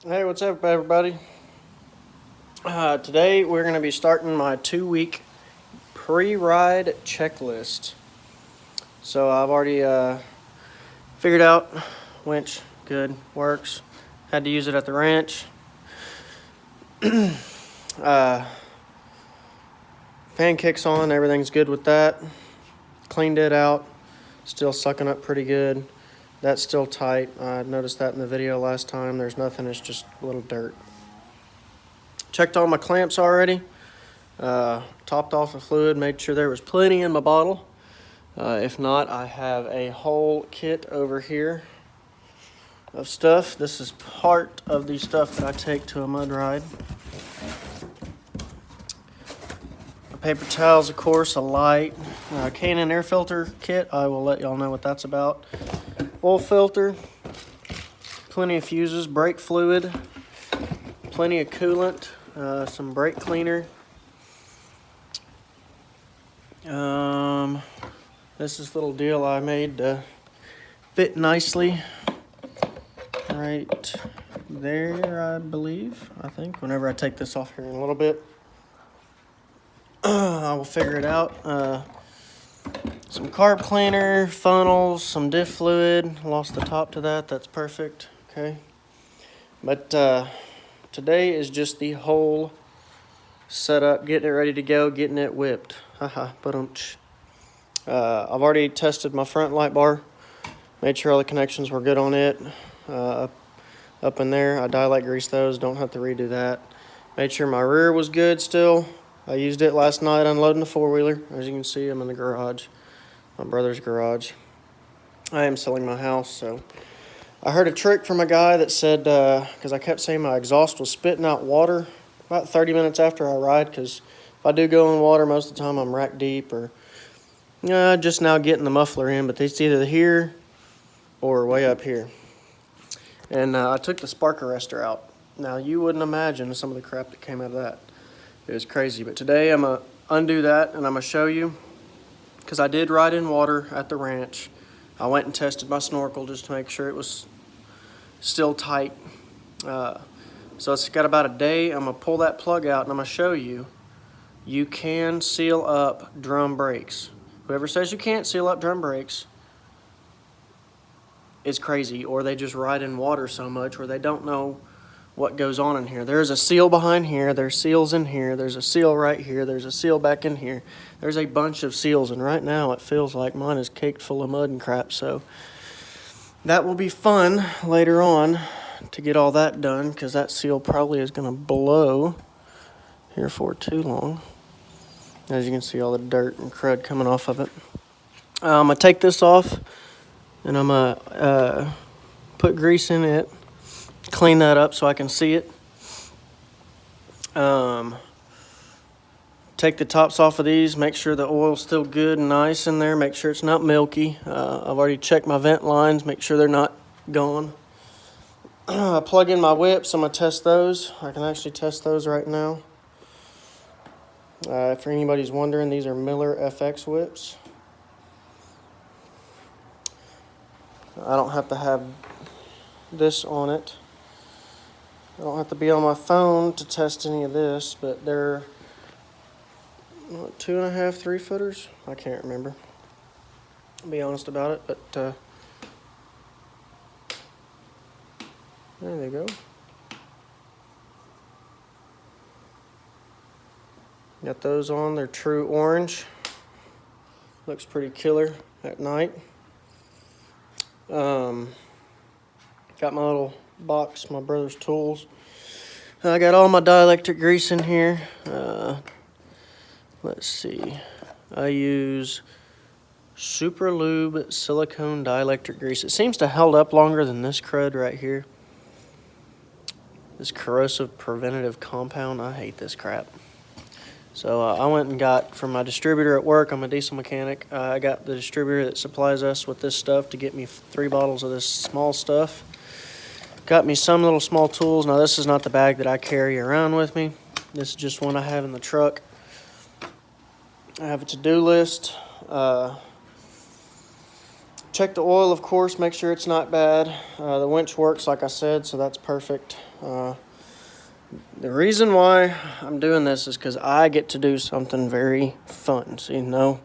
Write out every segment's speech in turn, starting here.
Hey, what's up, everybody? Today we're going to be starting my 2 week pre-ride checklist. So I've already figured out winch, good, works. Had to use it at the ranch. uh, Fan kicks on, everything's good with that. Cleaned it out, still sucking up pretty good. That's still tight. I noticed that in the video last time. There's nothing, it's just a little dirt. Checked all my clamps already. Topped off the fluid, made sure there was plenty in my bottle. If not, I have a whole kit over here of stuff. This is part of the stuff that I take to a mud ride. Paper towels, of course, a light, K&N air filter kit. I will let y'all know what that's about. Oil filter, plenty of fuses, brake fluid, plenty of coolant, some brake cleaner. This is a little deal I made to fit nicely right there, I think. Whenever I take this off here in a little bit, I will figure it out. Some carb cleaner, funnels, some diff fluid. Lost the top to that. That's perfect. Okay. But today is just the whole setup, getting it ready to go, getting it whipped. Haha, ba-dum-tsh. I've already tested my front light bar, made sure all the connections were good on it. Up in there, I Dialite greased those, don't have to redo that. Made sure my rear was good still. I used it last night unloading the four-wheeler. As you can see, I'm in the garage, my brother's garage. I am selling my house, so I heard a trick from a guy that said, because I kept saying my exhaust was spitting out water about 30 minutes after I ride, because if I do go in water, most of the time I'm rack deep or just now getting the muffler in, but it's either here or way up here. And I took the spark arrestor out. Now, you wouldn't imagine some of the crap that came out of that. It was crazy. But today I'm going to undo that and I'm going to show you, because I did ride in water at the ranch. I went and tested my snorkel just to make sure it was still tight. So it's got about a day. I'm going to pull that plug out and I'm going to show you. You can seal up drum brakes. Whoever says you can't seal up drum brakes is crazy, or they just ride in water so much where they don't know what goes on in here. There's a seal behind here, there's seals in here, there's a seal right here, there's a seal back in here. There's a bunch of seals, and right now it feels like mine is caked full of mud and crap, so that will be fun later on to get all that done, because that seal probably is going to blow here for too long. As you can see, all the dirt and crud coming off of it. I'm going to take this off, and I'm going to put grease in it, clean that up so I can see it. Take the tops off of these, make sure the oil's still good and nice in there, make sure it's not milky. I've already checked my vent lines, make sure they're not gone. I plug in my whips, I'm going to test those. I can actually test those right now. For anybody's wondering, these are Miller FX whips. I don't have to have this on it. I don't have to be on my phone to test any of this, but they're 2.5, 3 footers. I can't remember. I'll be honest about it, but there they go. Got those on. They're true orange. Looks pretty killer at night. Got my little box, my brother's tools. I got all my dielectric grease in here. Let's see. I use Super Lube silicone dielectric grease. It seems to held up longer than this crud right here. This corrosive preventative compound. I hate this crap. So I went and got from my distributor at work. I'm a diesel mechanic. I got the distributor that supplies us with this stuff to get me 3 bottles of this small stuff. Got me some little small tools. Now this is not the bag that I carry around with me. This is just one I have in the truck. I have a to-do list. Check the oil, of course, make sure it's not bad. The winch works, like I said, so that's perfect. The reason why I'm doing this is because I get to do something very fun. See, no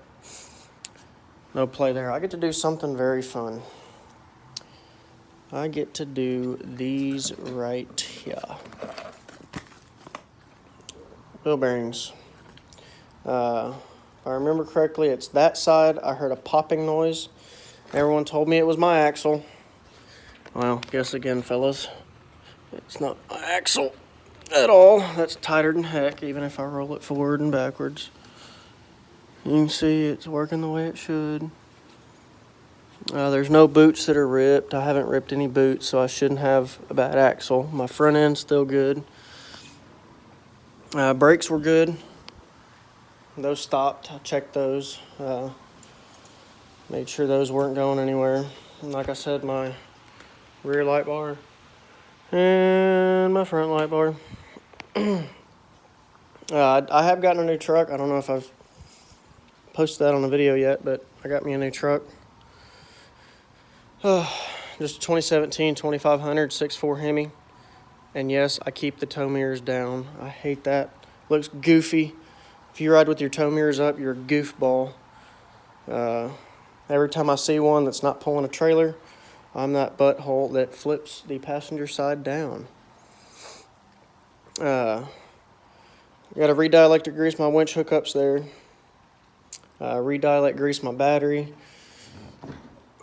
play there. I get to do something very fun. I get to do these right here. Wheel bearings. If I remember correctly, it's that side. I heard a popping noise. Everyone told me it was my axle. Well, guess again, fellas. It's not my axle at all. That's tighter than heck, even if I roll it forward and backwards. You can see it's working the way it should. There's no boots that are ripped. I haven't ripped any boots, so I shouldn't have a bad axle. My front end's still good. Brakes were good. Those stopped. I checked those. Made sure those weren't going anywhere. And like I said, my rear light bar and my front light bar. I have gotten a new truck. I don't know if I've posted that on the video yet, but I got me a new truck. Just a 2017 2500 6.4 Hemi. And yes, I keep the tow mirrors down. I hate that. Looks goofy. If you ride with your tow mirrors up, you're a goofball. Every time I see one that's not pulling a trailer, I'm that butthole that flips the passenger side down. Got to re-dielectric grease my winch hookups there. Re-dielectric grease my battery.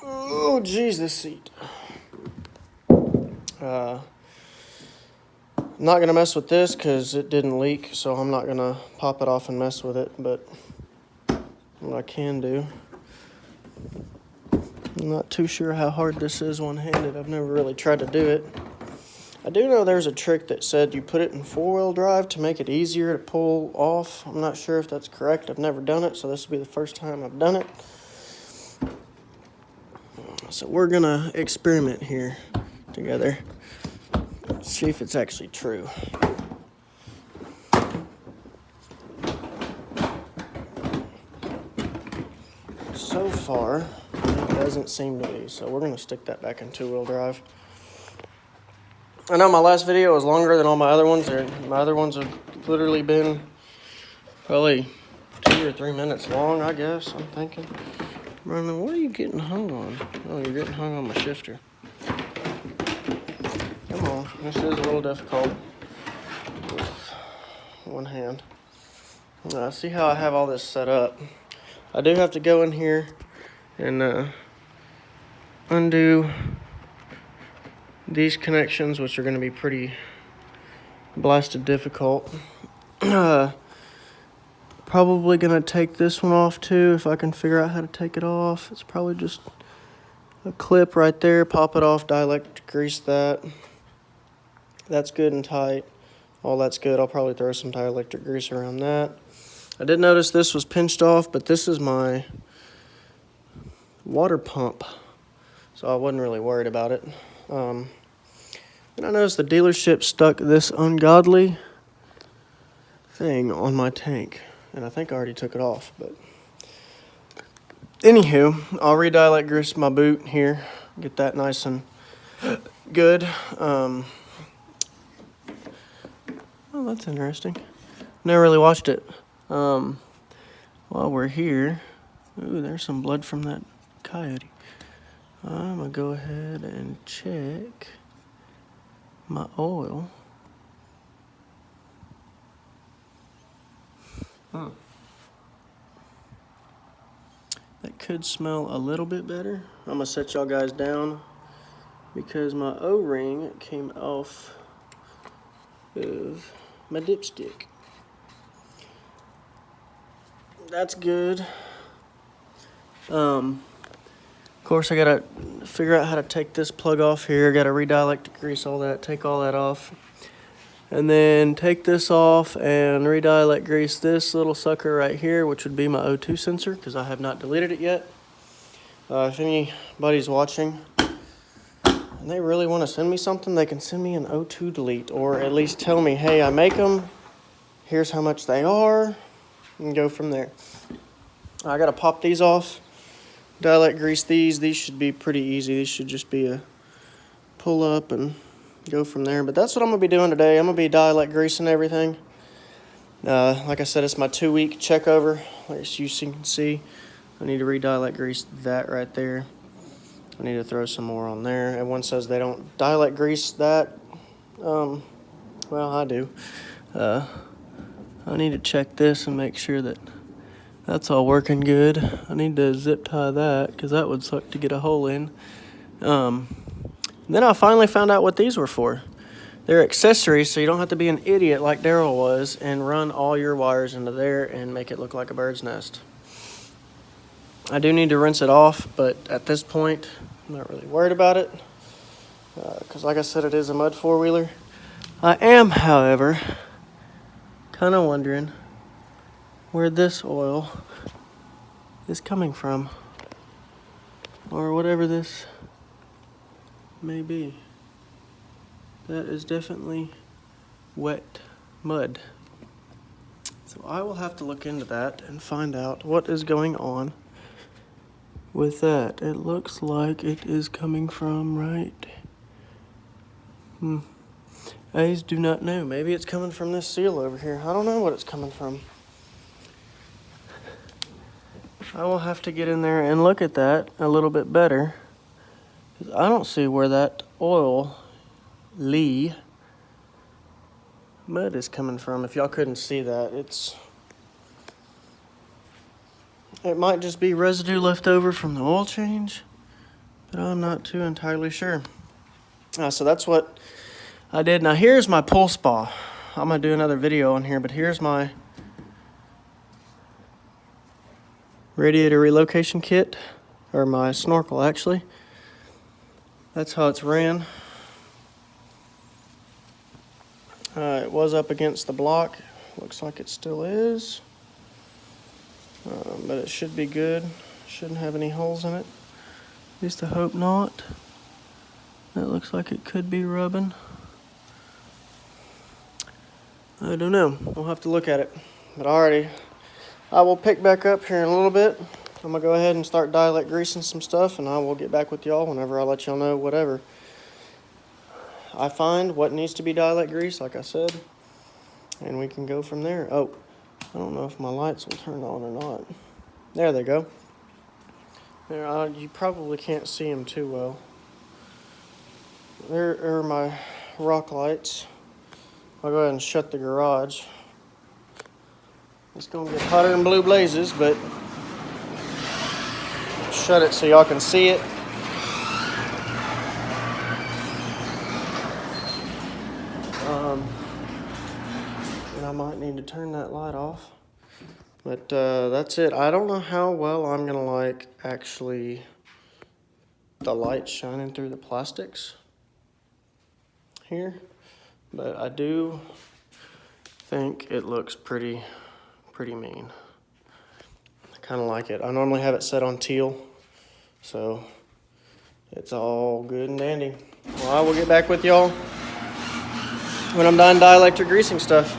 Oh, geez, this seat. I'm not going to mess with this because it didn't leak, so I'm not going to pop it off and mess with it, but what I can do. I'm not too sure how hard this is one-handed. I've never really tried to do it. I do know there's a trick that said you put it in four-wheel drive to make it easier to pull off. I'm not sure if that's correct. I've never done it, so this will be the first time I've done it. So we're going to experiment here together. Let's see if it's actually true. So far, it doesn't seem to be, so we're going to stick that back in two-wheel drive. I know my last video was longer than all my other ones. My other ones have literally been probably 2 or 3 minutes long, I guess, I'm thinking. Brandon, what are you getting hung on? Oh, you're getting hung on my shifter. Come on, this is a little difficult with one hand. See how I have all this set up. I do have to go in here and undo these connections, which are going to be pretty blasted difficult. Probably going to take this one off too if I can figure out how to take it off. It's probably just a clip right there. Pop it off, dielectric grease that. That's good and tight. All that's good. I'll probably throw some dielectric grease around that. I did notice this was pinched off, but this is my water pump, so I wasn't really worried about it. And I noticed the dealership stuck this ungodly thing on my tank, and I think I already took it off, but anywho, I'll re-dielectric grease my boot here, get that nice and good. Oh, that's interesting. Never really watched it. While we're here, ooh, there's some blood from that coyote. I'm gonna go ahead and check my oil. That could smell a little bit better. I'm gonna set y'all guys down because my O-ring came off of my dipstick. That's good. Of course, I gotta figure out how to take this plug off here. Gotta re-dielectric grease all that, take all that off. And then take this off and re-dielectric grease this little sucker right here, which would be my O2 sensor, because I have not deleted it yet. If anybody's watching and they really want to send me something, they can send me an O2 delete, or at least tell me, hey, I make them, here's how much they are, and go from there. I gotta pop these off. dielectric grease these. These should be pretty easy. These should just be a pull up and go from there. But that's what I'm going to be doing today. I'm going to be dielectric greasing everything. Like I said, it's my 2-week check over. As you can see, I need to re-dielectric grease that right there. I need to throw some more on there. Everyone says they don't dielectric grease that. Well, I do. I need to check this and make sure that that's all working good. I need to zip tie that because that would suck to get a hole in. Then I finally found out what these were for. They're accessories, so you don't have to be an idiot like Daryl was and run all your wires into there and make it look like a bird's nest. I do need to rinse it off, but at this point, I'm not really worried about it. Because like I said, it is a mud four-wheeler. I am, however, kind of wondering where this oil is coming from. Or whatever this may be. That is definitely wet mud. So I will have to look into that and find out what is going on with that. It looks like it is coming from right. I do not know. Maybe it's coming from this seal over here. I don't know what it's coming from. I will have to get in there and look at that a little bit better. Because I don't see where that oil mud is coming from. If y'all couldn't see that, it might just be residue left over from the oil change, but I'm not too entirely sure. So that's what I did. Now here's my pool spa. I'm gonna do another video on here, but here's my radiator relocation kit, or my snorkel actually. That's how it's ran. It was up against the block. Looks like it still is. But it should be good. Shouldn't have any holes in it. At least I hope not. That looks like it could be rubbing. I don't know. We'll have to look at it. But I will pick back up here in a little bit. I'm going to go ahead and start dielectric greasing some stuff, and I will get back with y'all whenever I let y'all know whatever I find, what needs to be dielectric grease, like I said, and we can go from there. Oh, I don't know if my lights will turn on or not. There they go. There, you probably can't see them too well. There are my rock lights. I'll go ahead and shut the garage. It's gonna get hotter than blue blazes, but shut it so y'all can see it. And I might need to turn that light off. But that's it. I don't know how well I'm gonna like actually the light shining through the plastics here, but I do think it looks pretty mean. I kind of like it. I normally have it set on teal, so it's all good and dandy. Well, I will get back with y'all when I'm done dielectric greasing stuff.